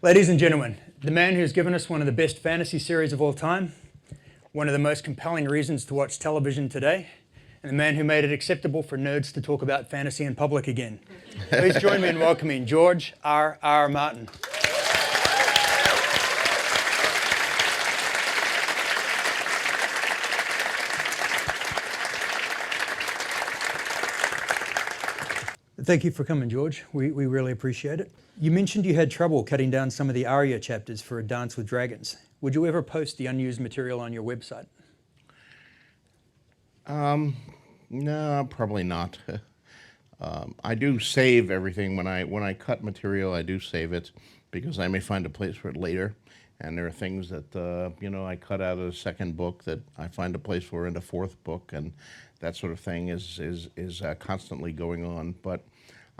Ladies and gentlemen, the man who's given us one of the best fantasy series of all time, one of the most compelling reasons to watch television today, and the man who made it acceptable for nerds to talk about fantasy in public again. Please join me in welcoming George R.R. Martin. Thank you for coming, George. We really appreciate it. You mentioned you had trouble cutting down some of the Ária chapters for A Dance with Dragons. Would you ever post the unused material on your website? No, probably not. I do save everything when I cut material. I do save it because I may find a place for it later. And there are things that I cut out of the second book that I find a place for in the fourth book, and that sort of thing is constantly going on. But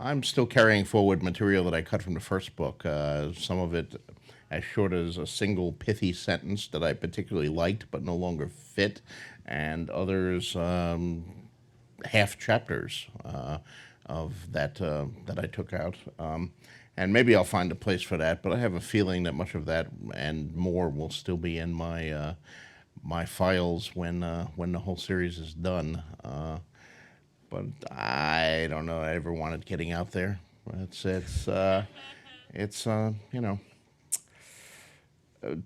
I'm still carrying forward material that I cut from the first book. Some of it as short as a single pithy sentence that I particularly liked but no longer fit, and others half chapters of that I took out. And maybe I'll find a place for that, but I have a feeling that much of that and more will still be in my my files when the whole series is done. But I don't know. I ever wanted getting out there. It's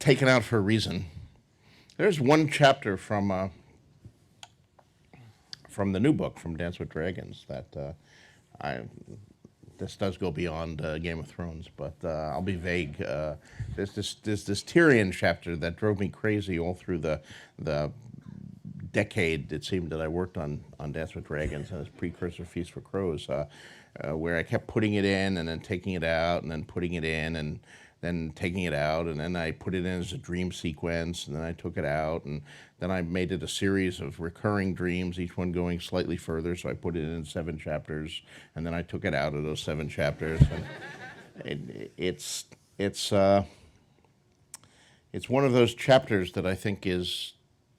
taken out for a reason. There's one chapter from the new book, from Dance with Dragons, that this does go beyond Game of Thrones, but I'll be vague. There's this Tyrion chapter that drove me crazy all through the decade, it seemed, that I worked on Dance with Dragons and its precursor Feast for Crows, where I kept putting it in and then taking it out and then putting it in and then taking it out, and then I put it in as a dream sequence, and then I took it out, and then I made it a series of recurring dreams, each one going slightly further, so I put it in 7 chapters, and then I took it out of those 7 chapters. And it's one of those chapters that I think is,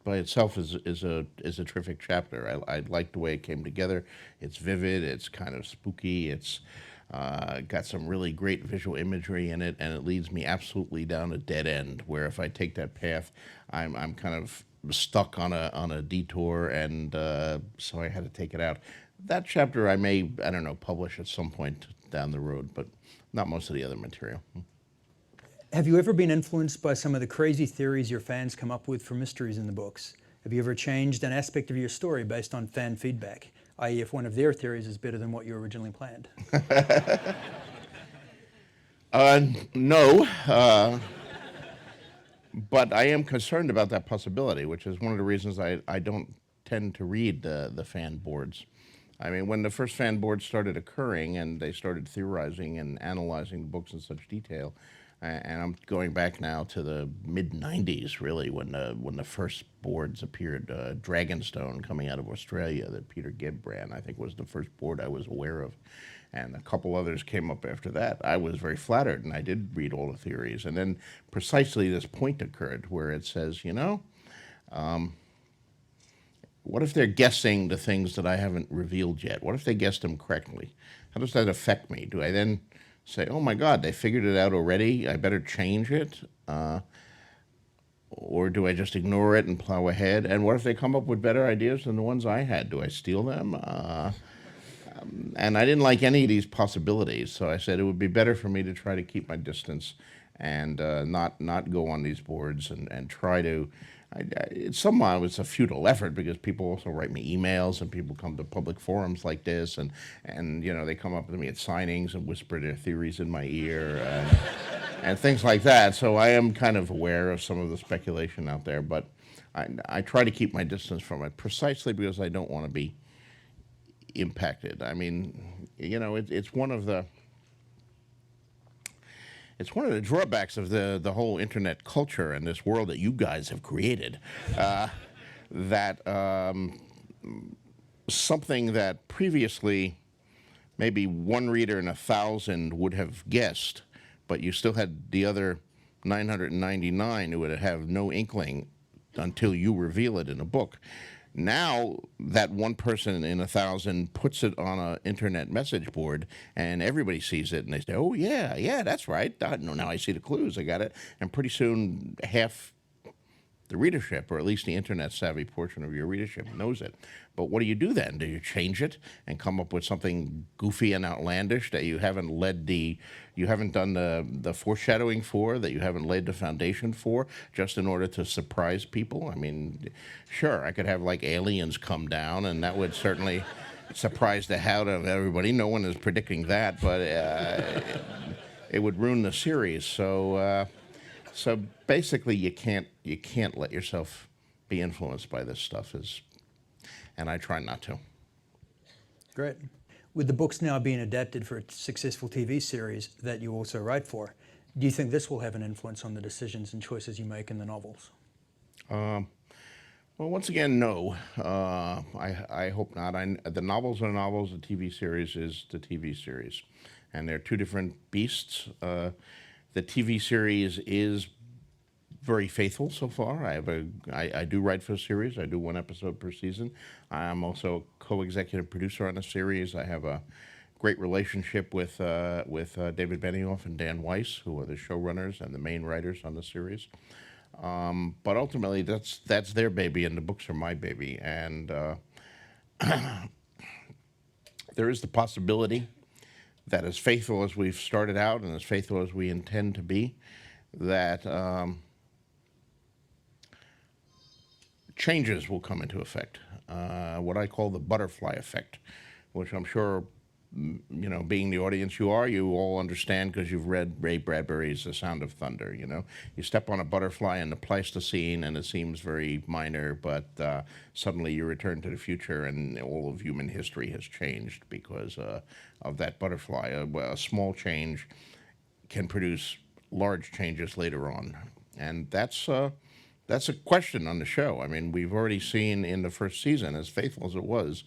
by itself, is a terrific chapter. I like the way it came together. It's vivid, it's kind of spooky, it's got some really great visual imagery in it, and it leads me absolutely down a dead end, where if I take that path, I'm kind of stuck on a detour, and so I had to take it out. That chapter I may, publish at some point down the road, but not most of the other material. Have you ever been influenced by some of the crazy theories your fans come up with for mysteries in the books? Have you ever changed an aspect of your story based on fan feedback, i.e. if one of their theories is better than what you originally planned? No, but I am concerned about that possibility, which is one of the reasons I don't tend to read the fan boards. I mean, when the first fan boards started occurring and they started theorizing and analyzing the books in such detail, and I'm going back now to the mid-'90s, really, when the first boards appeared. Dragonstone, coming out of Australia, that Peter Gibb ran, I think was the first board I was aware of. And a couple others came up after that. I was very flattered, and I did read all the theories. And then precisely this point occurred where it says, what if they're guessing the things that I haven't revealed yet? What if they guessed them correctly? How does that affect me? Do I then say, oh my God, they figured it out already, I better change it? Or do I just ignore it and plow ahead? And what if they come up with better ideas than the ones I had? Do I steal them? And I didn't like any of these possibilities, so I said it would be better for me to try to keep my distance and not go on these boards and try to. Somehow it's a futile effort, because people also write me emails and people come to public forums like this, and they come up with me at signings and whisper their theories in my ear and things like that. So I am kind of aware of some of the speculation out there, but I try to keep my distance from it precisely because I don't want to be impacted. I mean, it's one of the drawbacks of the whole internet culture and this world that you guys have created, that something that previously maybe one reader in 1,000 would have guessed, but you still had the other 999 who would have no inkling until you reveal it in a book. Now that one person in 1,000 puts it on an internet message board, and everybody sees it, and they say, "Oh yeah, that's right. No, now I see the clues. I got it." And pretty soon, half the readership, or at least the internet savvy portion of your readership, knows it. But what do you do then? Do you change it and come up with something goofy and outlandish that you haven't done the foreshadowing for, that you haven't laid the foundation for, just in order to surprise people? I mean, sure, I could have like aliens come down, and that would certainly surprise the hell out of everybody. No one is predicting that, but it would ruin the series. So basically, you can't let yourself be influenced by this stuff, and I try not to. Great. With the books now being adapted for a successful TV series that you also write for, do you think this will have an influence on the decisions and choices you make in the novels? Well, once again, no. I hope not. The novels are novels. The TV series is the TV series, and they're two different beasts. The TV series is very faithful so far. I do write for a series. I do one episode per season. I'm also a co-executive producer on the series. I have a great relationship with David Benioff and Dan Weiss, who are the showrunners and the main writers on the series. But ultimately, that's their baby, and the books are my baby. And there is the possibility that, as faithful as we've started out and as faithful as we intend to be, that changes will come into effect. What I call the butterfly effect, which I'm sure, being the audience you are, you all understand because you've read Ray Bradbury's The Sound of Thunder. You step on a butterfly in the Pleistocene, and it seems very minor, but suddenly you return to the future, and all of human history has changed because of that butterfly. A small change can produce large changes later on, and that's a question on the show. I mean, we've already seen in the first season, as faithful as it was,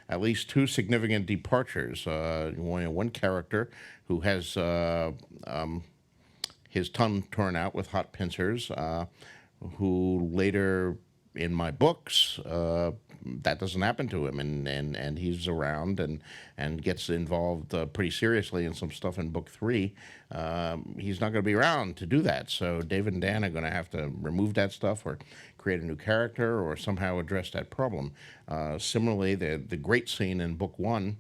at least two significant departures. One character who has his tongue torn out with hot pincers, who later in my books, that doesn't happen to him, and he's around and gets involved pretty seriously in some stuff in book 3. He's not going to be around to do that, so David and Dan are going to have to remove that stuff or create a new character or somehow address that problem. Similarly, the great scene in book 1,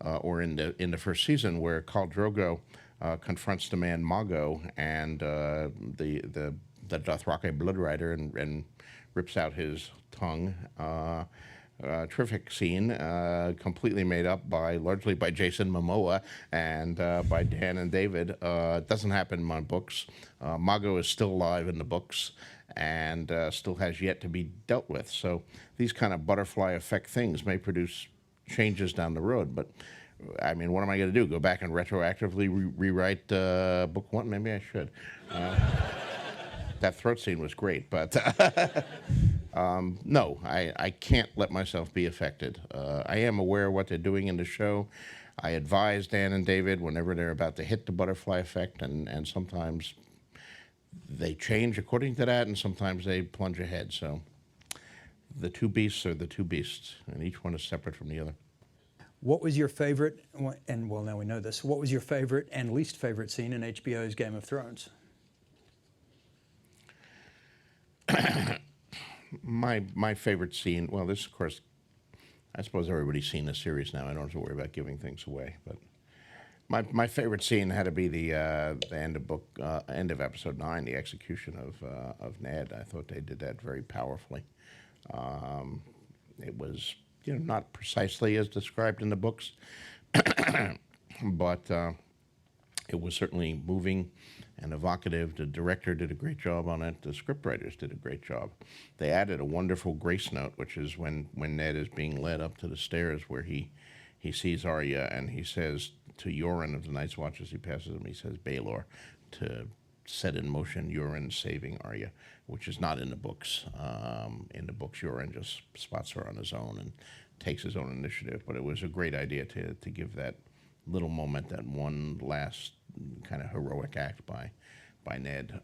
or in the first season, where Khal Drogo confronts the man Mago and the Dothraki blood rider and rips out his tongue. Terrific scene, completely made up largely by Jason Momoa and by Dan and David. It doesn't happen in my books. Mago is still alive in the books and still has yet to be dealt with. So these kind of butterfly effect things may produce changes down the road. But I mean, what am I going to do? Go back and retroactively rewrite book 1? Maybe I should. That throat scene was great, but no, I can't let myself be affected. I am aware of what they're doing in the show. I advise Dan and David whenever they're about to hit the butterfly effect, and sometimes they change according to that, and sometimes they plunge ahead. So the two beasts are the two beasts, and each one is separate from the other. What was your favorite, and well, now we know this, what was your favorite and least favorite scene in HBO's Game of Thrones? My favorite scene, well, this, of course, I suppose everybody's seen the series now. I don't have to worry about giving things away. But my favorite scene had to be the end of episode 9, the execution of Ned. I thought they did that very powerfully. It was, not precisely as described in the books, but it was certainly moving and evocative. The director did a great job on it. The scriptwriters did a great job. They added a wonderful grace note, which is when Ned is being led up to the stairs where he sees Arya, and he says to Yoren of the Night's Watch as he passes him, he says Baelor, to set in motion Yoren saving Arya, which is not in the books. In the books, Yoren just spots her on his own and takes his own initiative. But it was a great idea to give that little moment, that one last kind of heroic act by Ned.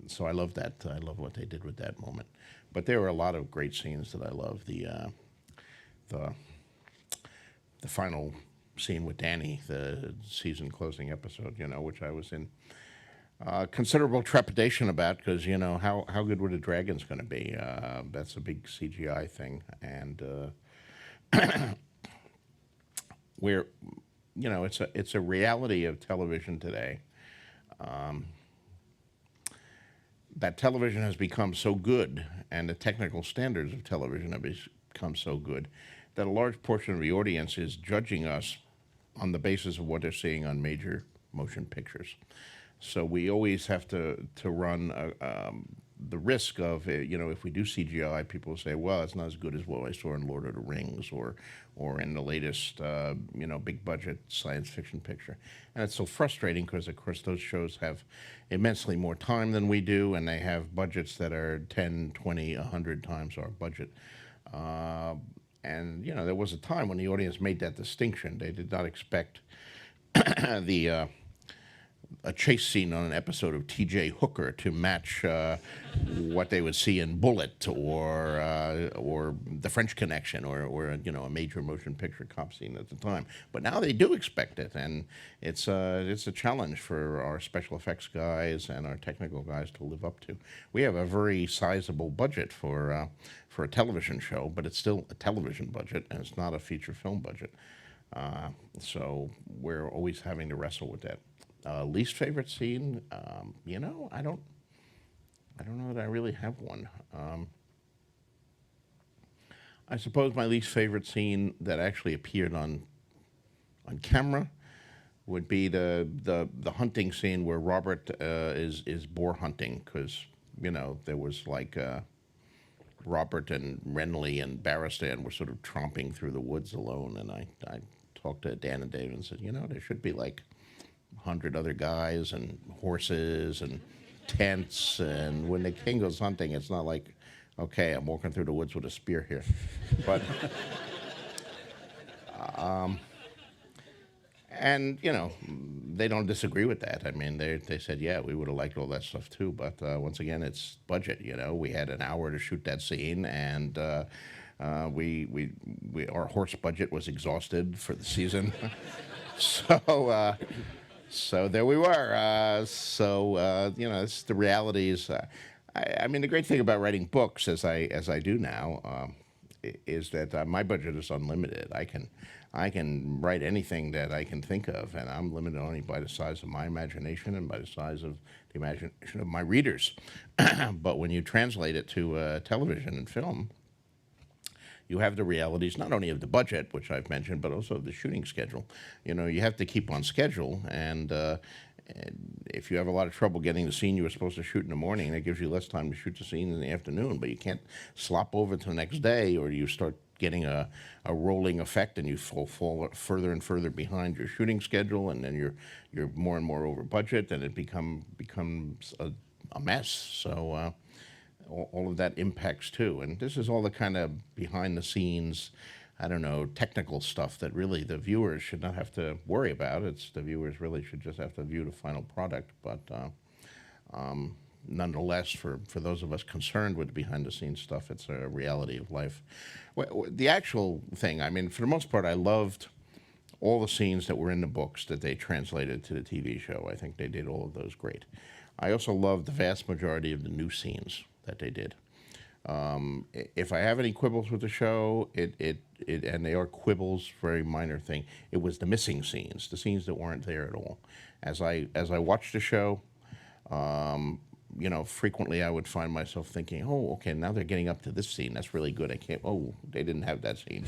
So I love that. I love what they did with that moment. But there were a lot of great scenes that I love. The final scene with Danny, the season closing episode, which I was in considerable trepidation about because, how good were the dragons going to be? That's a big CGI thing. And where, it's a reality of television today. That television has become so good, and the technical standards of television have become so good, that a large portion of the audience is judging us on the basis of what they're seeing on major motion pictures. So we always have to run the risk of, if we do CGI, people will say, well, it's not as good as what I saw in Lord of the Rings or in the latest, big budget science fiction picture. And it's so frustrating because, of course, those shows have immensely more time than we do, and they have budgets that are 10, 20, 100 times our budget. And, there was a time when the audience made that distinction. They did not expect a chase scene on an episode of T.J. Hooker to match what they would see in Bullet or The French Connection or a major motion picture cop scene at the time. But now they do expect it, and it's a challenge for our special effects guys and our technical guys to live up to. We have a very sizable budget for a television show, but it's still a television budget, and it's not a feature film budget. So we're always having to wrestle with that. Least favorite scene, I don't know that I really have one. I suppose my least favorite scene that actually appeared on camera would be the hunting scene where Robert is boar hunting, because there was like Robert and Renly and Barristan were sort of tromping through the woods alone, and I talked to Dan and Dave and said, there should be like 100 other guys and horses and tents, and when the king goes hunting, it's not like, okay, I'm walking through the woods with a spear here. But and they don't disagree with that. I mean, they said, yeah, we would have liked all that stuff too, but once again, it's budget. We had an hour to shoot that scene, and our horse budget was exhausted for the season. So there we were. It's the realities. I mean, the great thing about writing books, as I do now, is that my budget is unlimited. I can write anything that I can think of, and I'm limited only by the size of my imagination and by the size of the imagination of my readers. But when you translate it to television and film, you have the realities not only of the budget, which I've mentioned, but also of the shooting schedule. You have to keep on schedule, and if you have a lot of trouble getting the scene you were supposed to shoot in the morning, that gives you less time to shoot the scene in the afternoon. But you can't slop over to the next day, or you start getting a rolling effect, and you fall further and further behind your shooting schedule, and then you're more and more over budget, and it becomes a mess. So. All of that impacts too. And this is all the kind of behind the scenes, technical stuff that really the viewers should not have to worry about. The viewers really should just have to view the final product. But nonetheless, for those of us concerned with behind the scenes stuff, it's a reality of life. The actual thing, I mean, for the most part, I loved all the scenes that were in the books that they translated to the TV show. I think they did all of those great. I also loved the vast majority of the new scenes that they did. If I have any quibbles with the show, and they are quibbles, very minor thing, it was the missing scenes, the scenes that weren't there at all. As I watched the show, frequently I would find myself thinking, oh, okay, now they're getting up to this scene, that's really good. They didn't have that scene.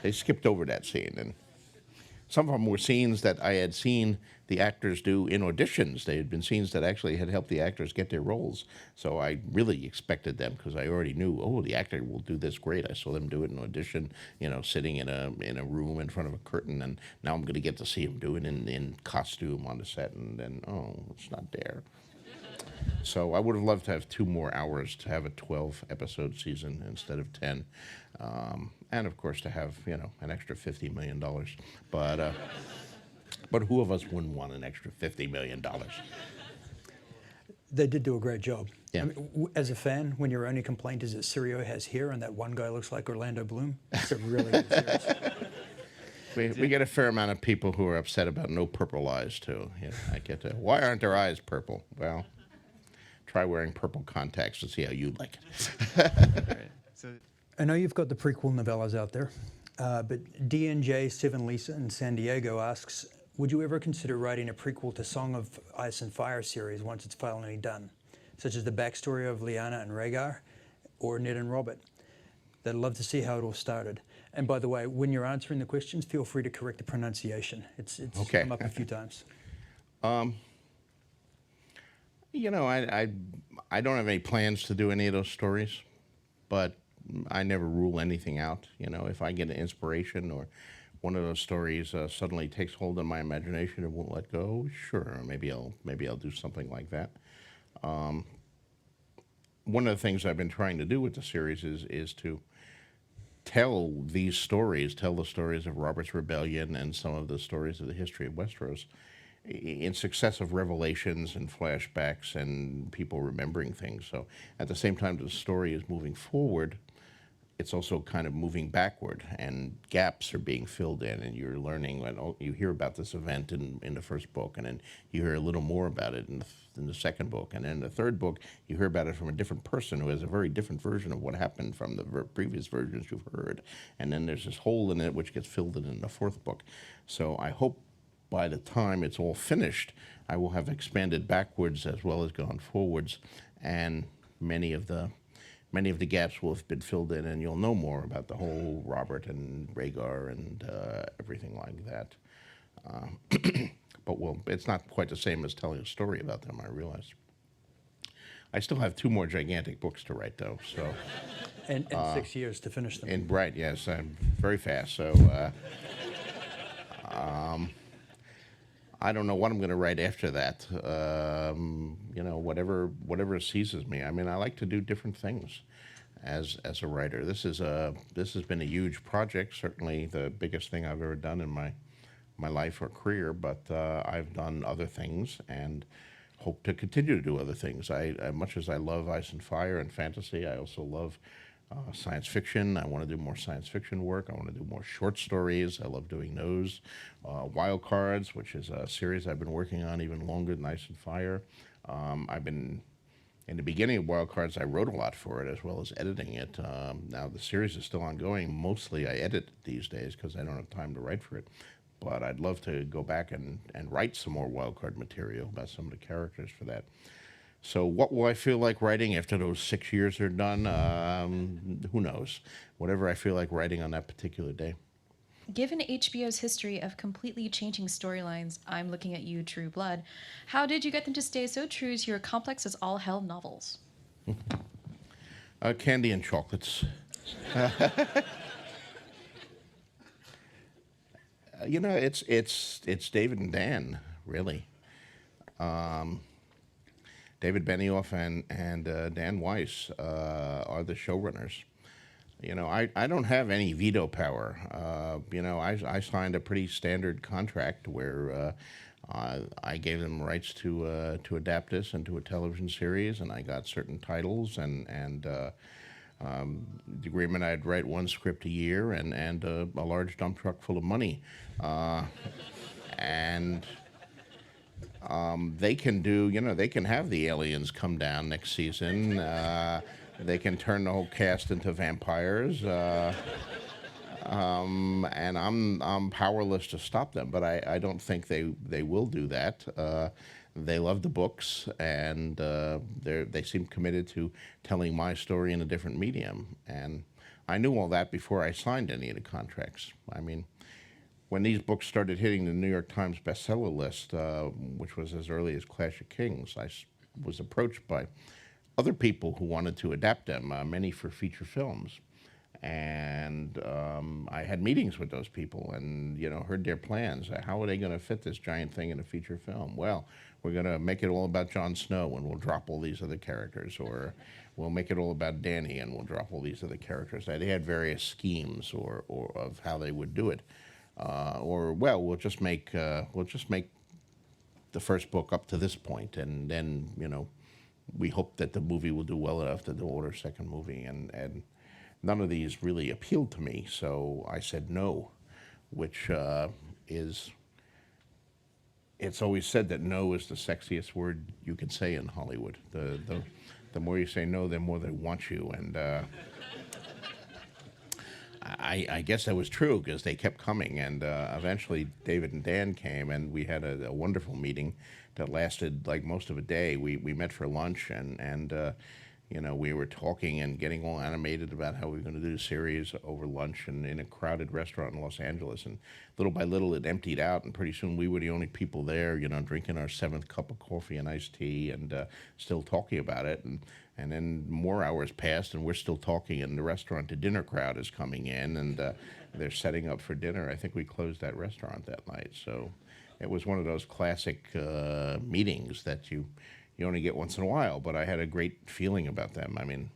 They skipped over that scene, and some of them were scenes that I had seen the actors do in auditions. They had been scenes that actually had helped the actors get their roles. So I really expected them, because I already knew, the actor will do this great. I saw them do it in audition, sitting in a room in front of a curtain, and now I'm going to get to see him do it in costume on the set, and then, it's not there. So I would have loved to have 2 more hours to have a 12-episode season instead of 10. And of course to have, an extra $50 million. But who of us wouldn't want an extra $50 million? They did do a great job. Yeah. I mean, as a fan, when your only complaint is that Sirio has hair and that one guy looks like Orlando Bloom, it's a really good series. We get a fair amount of people who are upset about no purple eyes, too. You know, I get why aren't their eyes purple? Well, try wearing purple contacts to see how you like it. Right. So I know you've got the prequel novellas out there, but DNJ, Seven Lisa in San Diego asks, would you ever consider writing a prequel to Song of Ice and Fire series once it's finally done, such as the backstory of Lyanna and Rhaegar, or Ned and Robert? They'd love to see how it all started. And by the way, when you're answering the questions, feel free to correct the pronunciation. It's Okay. come up a few times. You know, I don't have any plans to do any of those stories, but I never rule anything out. You know, if I get an inspiration or one of those stories suddenly takes hold of my imagination and won't let go, sure, maybe I'll do something like that. One of the things I've been trying to do with the series is to tell the stories of Robert's Rebellion and some of the stories of the history of Westeros in successive revelations and flashbacks and people remembering things. So at the same time the story is moving forward, it's also kind of moving backward, and gaps are being filled in, and you're learning. And you hear about this event in the first book, and then you hear a little more about it in the second book, and then in the third book you hear about it from a different person who has a very different version of what happened from the previous versions you've heard, and then there's this hole in it which gets filled in the fourth book. So I hope by the time it's all finished, I will have expanded backwards as well as gone forwards, and many of the gaps will have been filled in, and you'll know more about the whole Robert and Rhaegar and everything like that. But it's not quite the same as telling a story about them, I realize. I still have 2 more gigantic books to write, though. So. And 6 years to finish them. And right, yes, I'm very fast. So. I don't know what I'm going to write after that. You know, whatever seizes me. I mean, I like to do different things as a writer. This has been a huge project, certainly the biggest thing I've ever done in my life or career. But I've done other things and hope to continue to do other things. Much as I love Ice and Fire and fantasy, I also love science fiction. I want to do more science fiction work. I want to do more short stories. I love doing those. Wild Cards, which is a series I've been working on even longer than Ice and Fire. In the beginning of Wild Cards, I wrote a lot for it as well as editing it. Now the series is still ongoing. Mostly I edit these days because I don't have time to write for it. But I'd love to go back and write some more Wild Card material about some of the characters for that. So what will I feel like writing after those 6 years are done? Who knows? Whatever I feel like writing on that particular day. Given HBO's history of completely changing storylines, I'm looking at you, True Blood. How did you get them to stay so true to your complex as all hell novels? Candy and chocolates. You know, it's David and Dan, really. David Benioff and Dan Weiss are the showrunners. You know, I don't have any veto power. You know, I signed a pretty standard contract where I gave them rights to adapt this into a television series, and I got certain titles and the agreement I'd write 1 script a year and a large dump truck full of money. They can do, you know, they can have the aliens come down next season. They can turn the whole cast into vampires. And I'm powerless to stop them, but I don't think they will do that. They love the books, and they seem committed to telling my story in a different medium. And I knew all that before I signed any of the contracts. I mean, when these books started hitting the New York Times bestseller list, which was as early as Clash of Kings, I was approached by other people who wanted to adapt them, many for feature films. And I had meetings with those people and, you know, heard their plans. How are they going to fit this giant thing in a feature film? Well, we're going to make it all about Jon Snow and we'll drop all these other characters. Or we'll make it all about Dany and we'll drop all these other characters. They had various schemes or of how they would do it. We'll just make the first book up to this point, and then, you know, we hope that the movie will do well enough that they'll order a second movie. And none of these really appealed to me, so I said no, which is, it's always said that no is the sexiest word you can say in Hollywood. The more you say no, the more they want you. And I guess that was true because they kept coming, and eventually David and Dan came, and we had a wonderful meeting that lasted like most of a day. We met for lunch, and you know, we were talking and getting all animated about how we were going to do the series over lunch and in a crowded restaurant in Los Angeles. And little by little, it emptied out, and pretty soon we were the only people there, you know, drinking our 7th cup of coffee and iced tea, and still talking about it. And then more hours passed, and we're still talking in the restaurant. The dinner crowd is coming in, and they're setting up for dinner. I think we closed that restaurant that night. So it was one of those classic meetings that you only get once in a while, but I had a great feeling about them. I mean,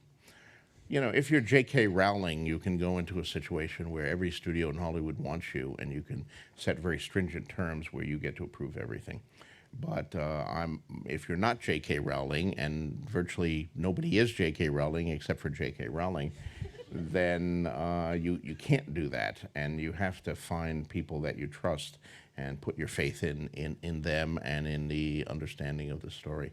you know, if you're J.K. Rowling, you can go into a situation where every studio in Hollywood wants you, and you can set very stringent terms where you get to approve everything. But if you're not J.K. Rowling, and virtually nobody is J.K. Rowling except for J.K. Rowling, then you can't do that, and you have to find people that you trust and put your faith in them and in the understanding of the story.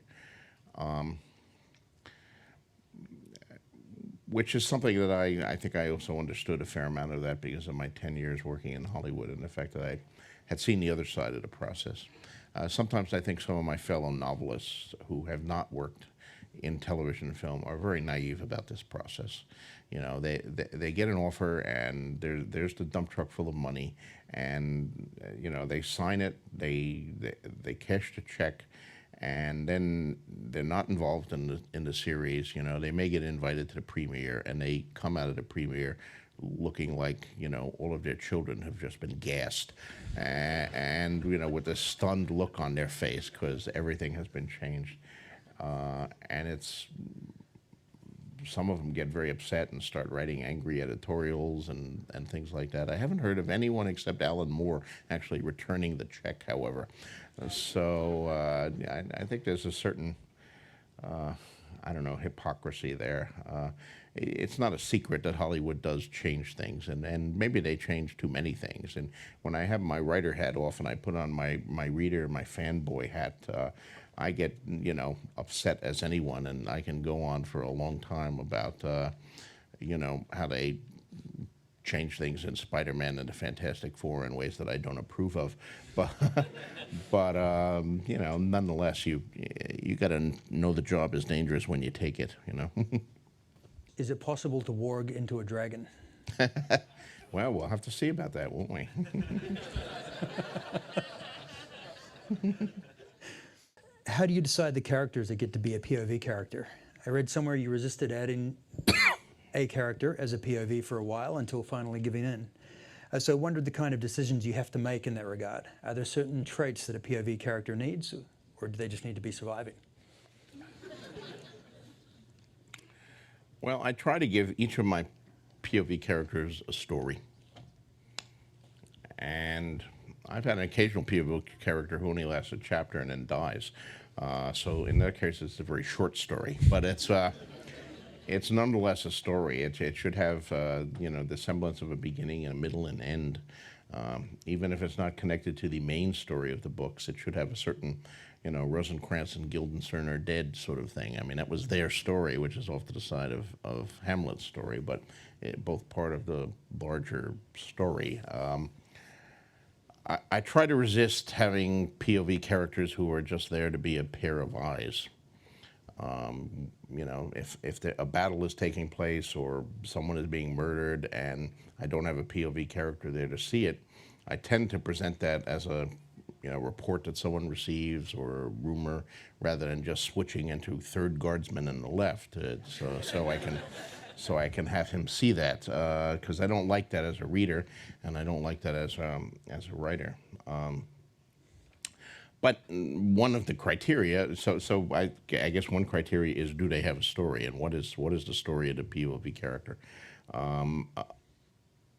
Which is something that I think I also understood a fair amount of that because of my 10 years working in Hollywood and the fact that I had seen the other side of the process. Sometimes I think some of my fellow novelists who have not worked in television and film are very naive about this process. You know, they get an offer, and there's the dump truck full of money, and you know, they sign it, they cash the check, and then they're not involved in the series. You know, they may get invited to the premiere, and they come out of the premiere looking like, you know, all of their children have just been gassed, and you know, with a stunned look on their face because everything has been changed. And it's, some of them get very upset and start writing angry editorials and things like that. I haven't heard of anyone except Alan Moore actually returning the check, however. So I think there's a certain, I don't know, hypocrisy there. It's not a secret that Hollywood does change things, and maybe they change too many things. And when I have my writer hat off and I put on my reader, my fanboy hat, I get, you know, upset as anyone, and I can go on for a long time about, you know, how they change things in Spider-Man and the Fantastic Four in ways that I don't approve of. But you know, nonetheless, you got to know the job is dangerous when you take it, you know. Is it possible to warg into a dragon? Well, we'll have to see about that, won't we? How do you decide the characters that get to be a POV character? I read somewhere you resisted adding a character as a POV for a while until finally giving in. So I wondered the kind of decisions you have to make in that regard. Are there certain traits that a POV character needs, or do they just need to be surviving? Well, I try to give each of my POV characters a story. And I've had an occasional POV character who only lasts a chapter and then dies. So in that case, it's a very short story, but it's nonetheless a story. It should have, you know, the semblance of a beginning and a middle and end. Even if it's not connected to the main story of the books, it should have a certain, you know, Rosencrantz and Guildenstern are dead sort of thing. I mean, that was their story, which is off to the side of Hamlet's story, but both part of the larger story. I try to resist having POV characters who are just there to be a pair of eyes. You know, if a battle is taking place or someone is being murdered and I don't have a POV character there to see it, I tend to present that as a, you know, report that someone receives or a rumor, rather than just switching into third guardsman on the left, so I can have him see that, because I don't like that as a reader, and I don't like that as a writer. But one of the criteria, so I guess one criteria is, do they have a story, and what is the story of the POV character?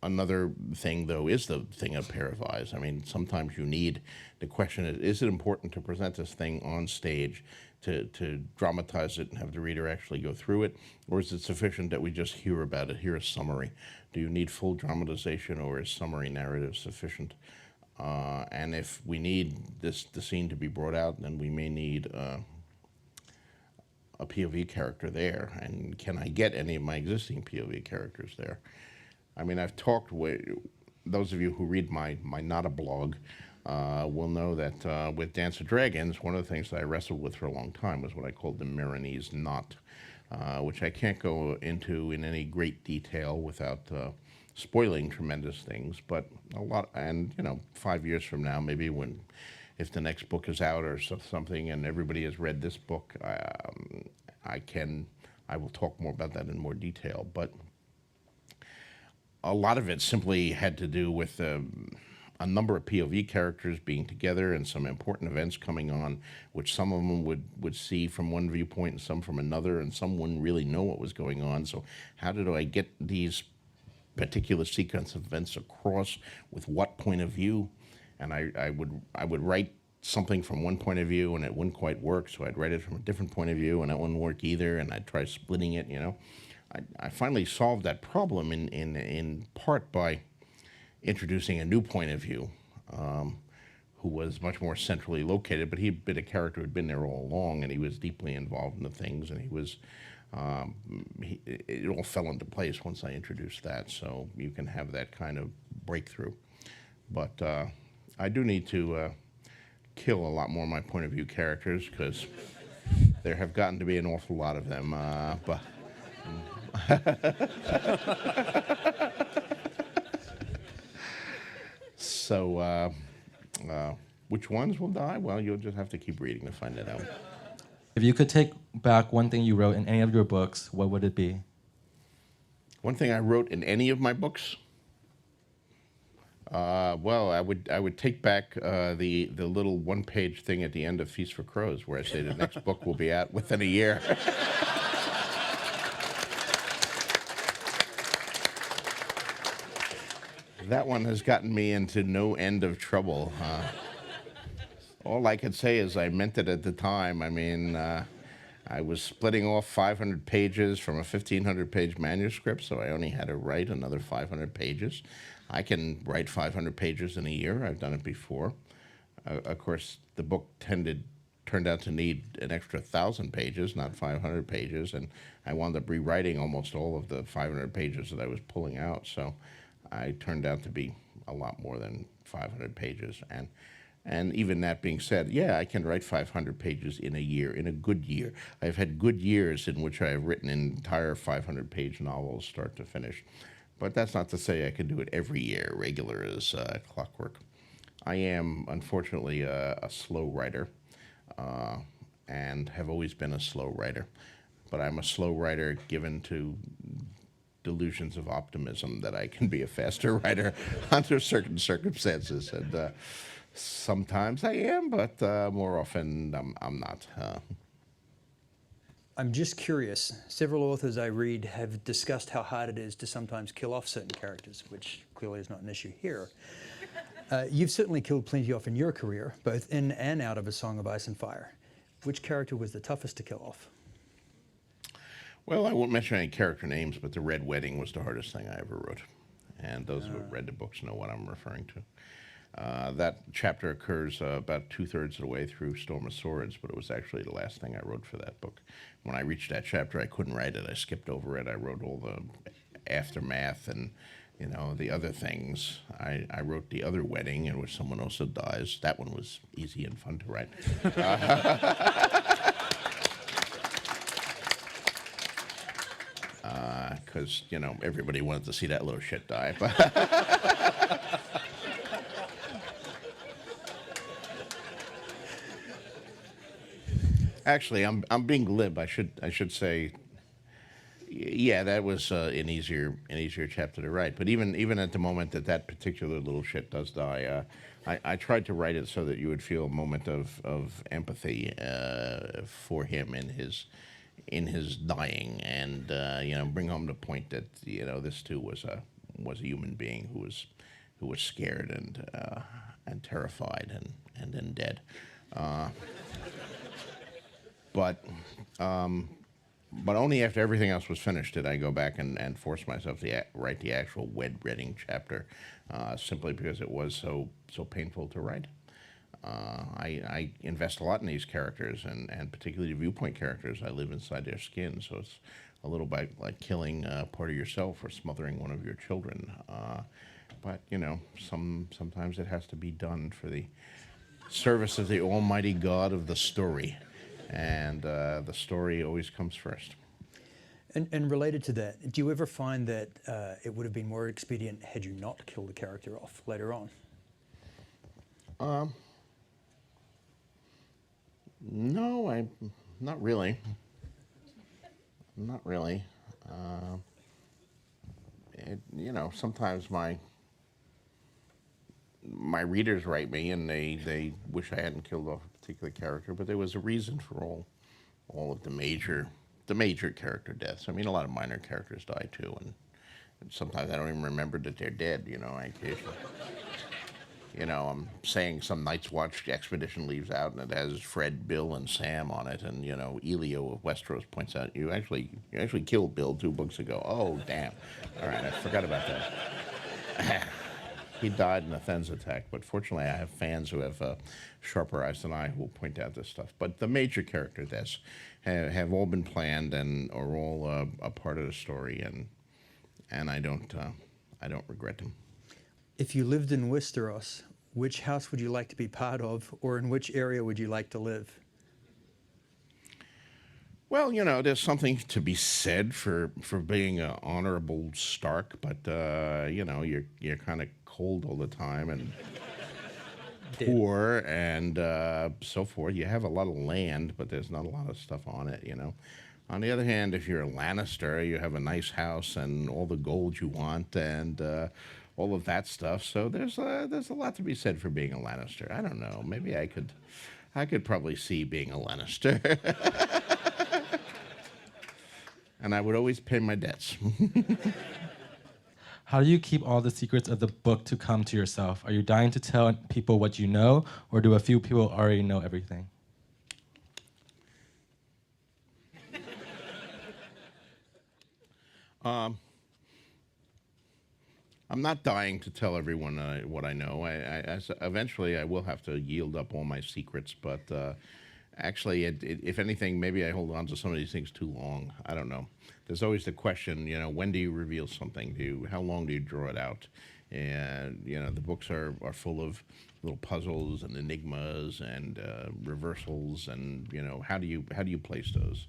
Another thing, though, is the thing of pair of eyes. I mean, sometimes you need, the question is it important to present this thing on stage, to dramatize it and have the reader actually go through it, or is it sufficient that we just hear about it, hear a summary? Do you need full dramatization, or is summary narrative sufficient? And if we need the scene to be brought out, then we may need a POV character there. And can I get any of my existing POV characters there? I mean, I've talked with, those of you who read my Not a blog will know that with Dance of Dragons, one of the things that I wrestled with for a long time was what I called the Milanese knot, which I can't go into in any great detail without spoiling tremendous things, but a lot, and 5 years from now, maybe if the next book is out or something and everybody has read this book, I will talk more about that in more detail, but a lot of it simply had to do with a number of POV characters being together and some important events coming on, which some of them would see from one viewpoint and some from another, and some wouldn't really know what was going on. So how did I get these particular sequence of events across with what point of view? And I would write something from one point of view and it wouldn't quite work, so I'd write it from a different point of view and it wouldn't work either, and I'd try splitting it, I finally solved that problem in part by introducing a new point of view, who was much more centrally located, but he'd been a character who'd been there all along, and he was deeply involved in the things, and he was, it all fell into place once I introduced that, so you can have that kind of breakthrough. But I do need to kill a lot more of my point of view characters, because there have gotten to be an awful lot of them, but... So, which ones will die? Well, you'll just have to keep reading to find it out. If you could take back one thing you wrote in any of your books, what would it be? One thing I wrote in any of my books? Well, I would take back the little one-page thing at the end of Feast for Crows, where I say the next book will be out within a year. That one has gotten me into no end of trouble. All I could say is I meant it at the time. I mean, I was splitting off 500 pages from a 1,500-page manuscript, so I only had to write another 500 pages. I can write 500 pages in a year. I've done it before. Of course, the book turned out to need an extra 1,000 pages, not 500 pages, and I wound up rewriting almost all of the 500 pages that I was pulling out. So I turned out to be a lot more than 500 pages. And even that being said, yeah, I can write 500 pages in a year, in a good year. I've had good years in which I have written entire 500-page novels, start to finish. But that's not to say I can do it every year, regular as clockwork. I am, unfortunately, a slow writer, and have always been a slow writer. But I'm a slow writer given to delusions of optimism that I can be a faster writer under certain circumstances. And sometimes I am, but more often I'm not. I'm just curious. Several authors I read have discussed how hard it is to sometimes kill off certain characters, which clearly is not an issue here. You've certainly killed plenty off in your career, both in and out of A Song of Ice and Fire. Which character was the toughest to kill off? Well, I won't mention any character names, but the Red Wedding was the hardest thing I ever wrote. And those who have read the books know what I'm referring to. That chapter occurs about 2/3 of the way through Storm of Swords, but it was actually the last thing I wrote for that book. When I reached that chapter, I couldn't write it. I skipped over it. I wrote all the aftermath and, the other things. I wrote The Other Wedding, in which someone also dies. That one was easy and fun to write. Because, everybody wanted to see that little shit die. Actually, I'm being glib. I should say, yeah, that was an easier chapter to write. But even at the moment that particular little shit does die, I tried to write it so that you would feel a moment of empathy for him in his dying, and bring home the point that this too was was a human being who was scared and terrified and then dead. But only after everything else was finished did I go back and force myself to write the actual wed-reading chapter, simply because it was so painful to write. I invest a lot in these characters, and particularly the viewpoint characters. I live inside their skin, so it's a little bit like killing part of yourself or smothering one of your children. But, you know, sometimes it has to be done for the service of the almighty God of the story. And the story always comes first. And related to that, do you ever find that it would have been more expedient had you not killed the character off later on? No, not really. Not really. You know, sometimes my readers write me and they wish I hadn't killed off a particular character, but there was a reason for all of the major character deaths. I mean, a lot of minor characters die too, and sometimes I don't even remember that they're dead. You know, I occasionally. You know, I'm saying some Night's Watch expedition leaves out and it has Fred, Bill, and Sam on it, and you know, Elio of Westeros points out you actually killed Bill 2 books ago. Oh, damn! All right, I forgot about that. He died in a Then's attack, but fortunately, I have fans who have sharper eyes than I who will point out this stuff. But the major character deaths have all been planned and are all a part of the story, and I don't regret them. If you lived in Westeros, which house would you like to be part of, or in which area would you like to live? Well, you know, there's something to be said for being an honorable Stark, but you know, you're kind of cold all the time and poor and so forth. You have a lot of land, but there's not a lot of stuff on it, you know. On the other hand, if you're a Lannister, you have a nice house and all the gold you want and all of that stuff. So there's a lot to be said for being a Lannister. I don't know. Maybe I could probably see being a Lannister. And I would always pay my debts. How do you keep all the secrets of the book to come to yourself? Are you dying to tell people what you know, or do a few people already know everything? I'm not dying to tell everyone what I know. Eventually, I will have to yield up all my secrets, but actually, if anything, maybe I hold on to some of these things too long. I don't know. There's always the question, you know, when do you reveal something? How long do you draw it out? And, you know, the books are full of little puzzles and enigmas and reversals, and, you know, how do you place those?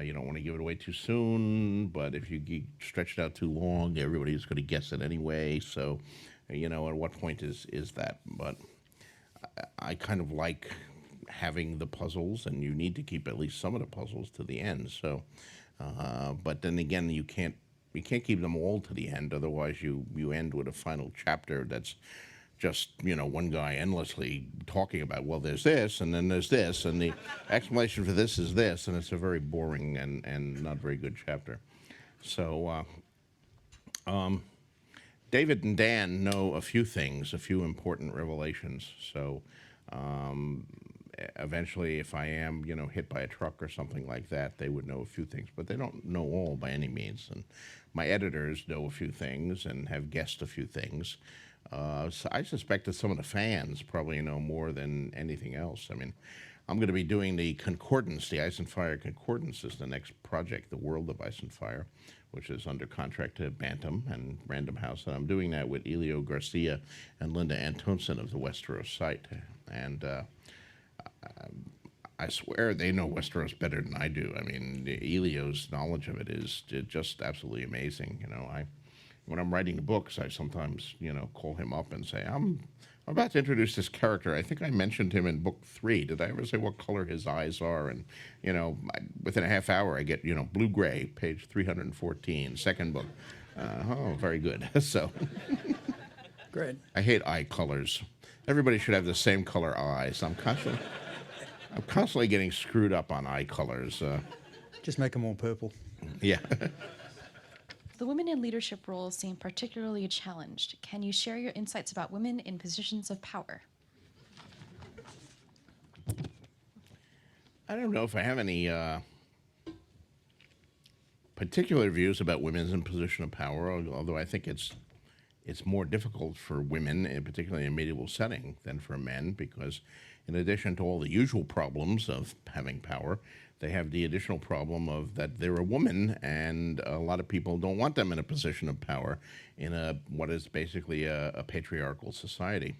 You don't want to give it away too soon, but if you stretch it out too long, everybody's going to guess it anyway. So, you know, at what point is that? But I kind of like having the puzzles, and you need to keep at least some of the puzzles to the end. So, but then again, you can't keep them all to the end. Otherwise, you end with a final chapter that's just, you know, one guy endlessly talking about, well, there's this, and then there's this, and the explanation for this is this, and it's a very boring and not very good chapter. So, David and Dan know a few things, a few important revelations. So, eventually, if I am, you know, hit by a truck or something like that, they would know a few things, but they don't know all by any means. And my editors know a few things and have guessed a few things. So I suspect that some of the fans probably know more than anything else. I mean, I'm going to be doing the Concordance, the Ice and Fire Concordance is the next project, The World of Ice and Fire, which is under contract to Bantam and Random House. And I'm doing that with Elio Garcia and Linda Antonsen of the Westeros site. And I swear they know Westeros better than I do. I mean, Elio's knowledge of it is just absolutely amazing. You know, when I'm writing the books, I sometimes, you know, call him up and say, I'm about to introduce this character. I think I mentioned him in book 3. Did I ever say what color his eyes are? And, you know, within a half hour, I get, you know, blue-gray, page 314, second book. Oh, very good. So, Great. I hate eye colors. Everybody should have the same color eyes. I'm constantly getting screwed up on eye colors. Just make them all purple. Yeah. The women in leadership roles seem particularly challenged. Can you share your insights about women in positions of power? I don't know if I have any particular views about women in position of power, although I think it's more difficult for women, particularly in a medieval setting, than for men, because in addition to all the usual problems of having power, they have the additional problem of that they're a woman, and a lot of people don't want them in a position of power in what is basically a patriarchal society.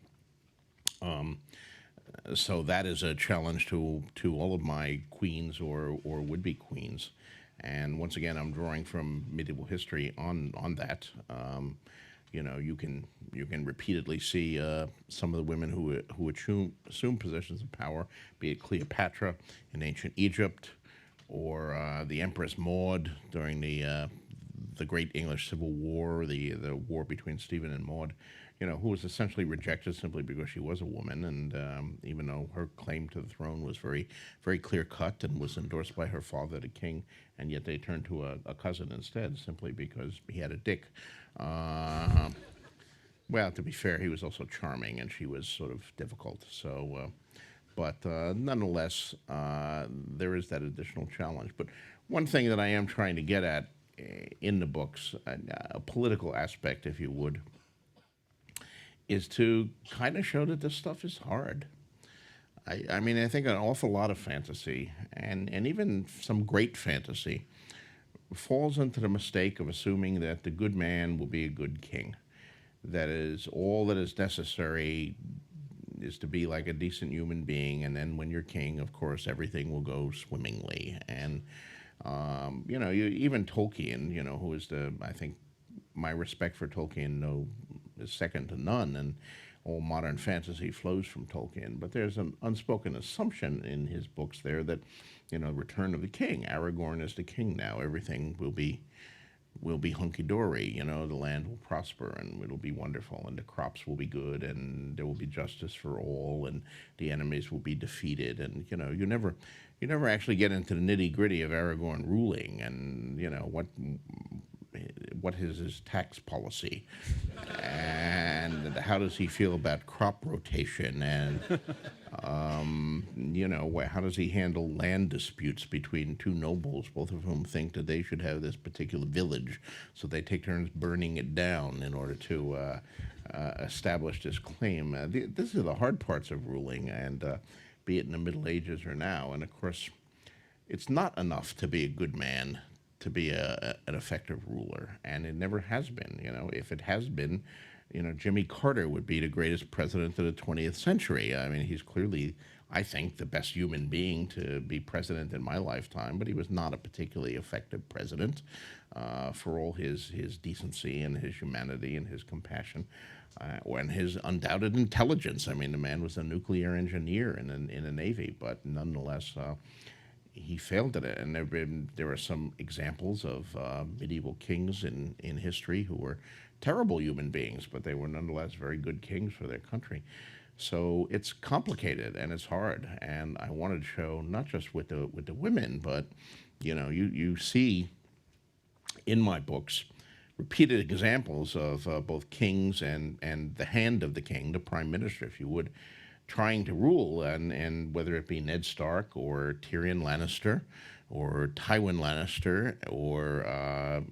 So that is a challenge to all of my queens or would-be queens. And once again, I'm drawing from medieval history on that. You know, you can repeatedly see some of the women who assume positions of power, be it Cleopatra in ancient Egypt, or the Empress Maud during the Great English Civil War, the war between Stephen and Maud. You know, who was essentially rejected simply because she was a woman, and even though her claim to the throne was very, very clear-cut and was endorsed by her father, the king, and yet they turned to a cousin instead, simply because he had a dick. Well, to be fair, he was also charming, and she was sort of difficult. So, but nonetheless, there is that additional challenge. But one thing that I am trying to get at in the books, a political aspect, if you would, is to kind of show that this stuff is hard. I mean, I think an awful lot of fantasy, and even some great fantasy, falls into the mistake of assuming that the good man will be a good king. That is, all that is necessary is to be like a decent human being, and then when you're king, of course, everything will go swimmingly. And, you know, even Tolkien, you know, who is I think my respect for Tolkien is second to none, and all modern fantasy flows from Tolkien. But there's an unspoken assumption in his books there that, you know, Return of the King, Aragorn is the king now. Everything will be hunky-dory, you know, the land will prosper and it'll be wonderful and the crops will be good and there will be justice for all and the enemies will be defeated. And, you know, you never actually get into the nitty-gritty of Aragorn ruling and, you know, what is his tax policy and how does he feel about crop rotation and you know, how does he handle land disputes between two nobles, both of whom think that they should have this particular village, so they take turns burning it down in order to establish this claim. These are the hard parts of ruling, and be it in the Middle Ages or now. And of course, it's not enough to be a good man to be an effective ruler, and it never has been. You know, if it has been, you know, Jimmy Carter would be the greatest president of the 20th century. I mean, he's clearly, I think, the best human being to be president in my lifetime, but he was not a particularly effective president for all his decency and his humanity and his compassion and his undoubted intelligence. I mean, the man was a nuclear engineer in the Navy, but nonetheless, he failed at it. And there are some examples of medieval kings in history who were terrible human beings, but they were nonetheless very good kings for their country. So it's complicated and it's hard. And I wanted to show not just with the women, but you know, you see in my books repeated examples of both kings and the hand of the king, the prime minister, if you would, trying to rule, and whether it be Ned Stark or Tyrion Lannister or Tywin Lannister or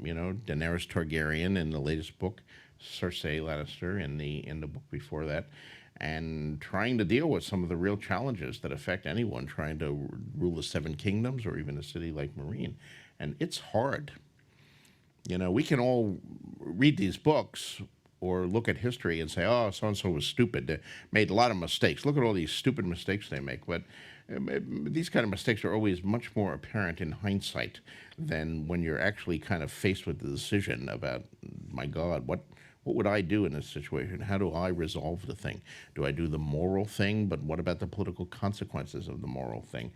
you know, Daenerys Targaryen in the latest book, Cersei Lannister in the book before that, and trying to deal with some of the real challenges that affect anyone trying to rule the Seven Kingdoms or even a city like Meereen. And it's hard. You know, we can all read these books or look at history and say, oh, so-and-so was stupid, they made a lot of mistakes. Look at all these stupid mistakes they make. But these kind of mistakes are always much more apparent in hindsight than when you're actually kind of faced with the decision about, my God, what would I do in this situation? How do I resolve the thing? Do I do the moral thing, but what about the political consequences of the moral thing?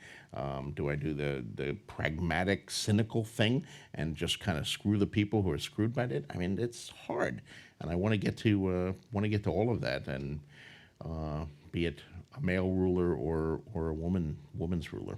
Do I do the pragmatic, cynical thing and just kind of screw the people who are screwed by it? I mean, it's hard. And I want to get to all of that, and be it a male ruler or a woman's ruler.